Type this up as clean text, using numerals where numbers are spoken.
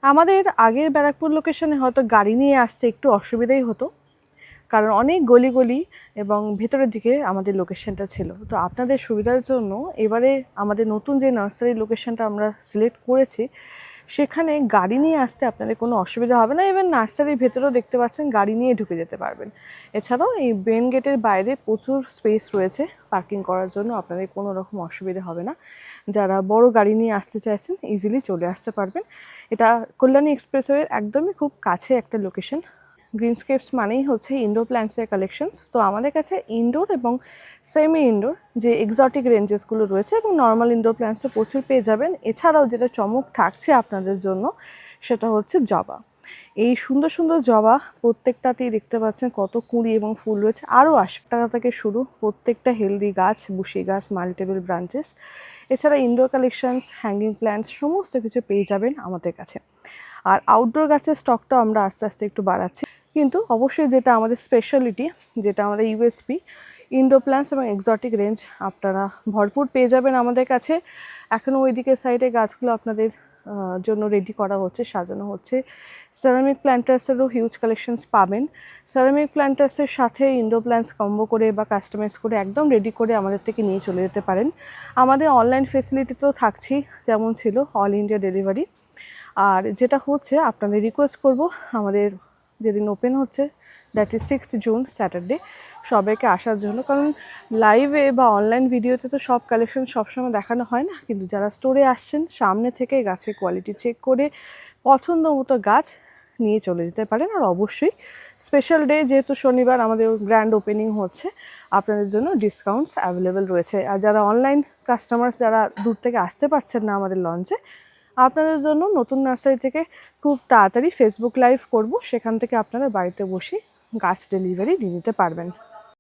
আমাদের আগের ব্যারাকপুর লোকেশনে হয়তো গাড়ি নিয়ে আসতে একটু অসুবিধাই হতো, কারণ অনেক গলি এবং ভেতরের দিকে আমাদের লোকেশনটা ছিল। তো আপনাদের সুবিধার জন্য এবারে আমাদের নতুন যে নার্সারি লোকেশনটা আমরা সিলেক্ট করেছি, সেখানে গাড়ি নিয়ে আসতে আপনাদের কোনো অসুবিধা হবে না। ইভেন নার্সারির ভেতরেও দেখতে পাচ্ছেন গাড়ি নিয়ে ঢুকে যেতে পারবেন। এছাড়াও এই মেন গেটের বাইরে প্রচুর স্পেস রয়েছে পার্কিং করার জন্য, আপনাদের কোনো রকম অসুবিধা হবে না। যারা বড় গাড়ি নিয়ে আসতে চাইছেন ইজিলি চলে আসতে পারবেন। এটা কল্যাণী এক্সপ্রেসওয়ের একদমই খুব কাছে একটা লোকেশন। গ্রিনস্কেপস মানেই হচ্ছে ইনডোর প্ল্যান্টসের কালেকশনস। তো আমাদের কাছে ইনডোর এবং সেমি ইনডোর যে এক্সোটিক রেঞ্জেসগুলো রয়েছে এবং নর্মাল ইনডোর প্ল্যান্টসও প্রচুর পেয়ে যাবেন। এছাড়াও যেটা চমক থাকছে আপনাদের জন্য সেটা হচ্ছে জবা। এই সুন্দর সুন্দর জবা প্রত্যেকটাতেই দেখতে পাচ্ছেন কত কুঁড়ি এবং ফুল রয়েছে। আরও 80 টাকা থেকে শুরু, প্রত্যেকটা হেলদি গাছ, বুশি গাছ, মাল্টিপল ব্রাঞ্চেস। এছাড়া ইনডোর কালেকশনস, হ্যাঙ্গিং প্ল্যান্টস সমস্ত কিছু পেয়ে যাবেন আমাদের কাছে। আর আউটডোর গাছের স্টকটা আমরা আস্তে আস্তে একটু বাড়াচ্ছি, কিন্তু অবশ্যই যেটা আমাদের স্পেশালিটি, যেটা আমাদের ইউএসপি, ইনডোর প্ল্যান্টস এবং এক্সোটিক রেঞ্জ আপনারা ভরপুর পেয়ে যাবেন আমাদের কাছে। এখনও ওইদিকে সাইডে গাছগুলো আপনাদের জন্য রেডি করা হচ্ছে, সাজানো হচ্ছে। সেরামিক প্ল্যান্টার্সেরও হিউজ কালেকশনস পাবেন। সেরামিক প্ল্যান্টার্সের সাথে ইনডোর প্ল্যান্টস কম্বো করে বা কাস্টমাইজ করে একদম রেডি করে আমাদের থেকে নিয়ে চলে যেতে পারেন। আমাদের অনলাইন ফেসিলিটি তো থাকছেই, যেমন ছিল অল ইন্ডিয়া ডেলিভারি। আর যেটা হচ্ছে আপনাদের রিকোয়েস্ট করব, আমাদের যেদিন ওপেন হচ্ছে that is 6th June Saturday, সবাইকে আসার জন্য। কারণ লাইভে বা অনলাইন ভিডিওতে তো সব কালেকশন সবসময় দেখানো হয় না, কিন্তু যারা স্টোরে আসছেন সামনে থেকে গাছের কোয়ালিটি চেক করে পছন্দ মতো গাছ নিয়ে চলে যেতে পারেন। আর অবশ্যই স্পেশাল ডে যেহেতু শনিবার আমাদের গ্র্যান্ড ওপেনিং হচ্ছে, আপনাদের জন্য ডিসকাউন্টস অ্যাভেলেবেল রয়েছে। আর যারা অনলাইন কাস্টমার্স, যারা দূর থেকে আসতে পারছেন না আমাদের লঞ্চে, আপনাদের জন্য নতুন নার্সারি থেকে খুব তাড়াতাড়ি ফেসবুক লাইভ করব, সেখান থেকে আপনারা বাড়িতে বসে গাছ ডেলিভারি নিয়ে নিতে পারবেন।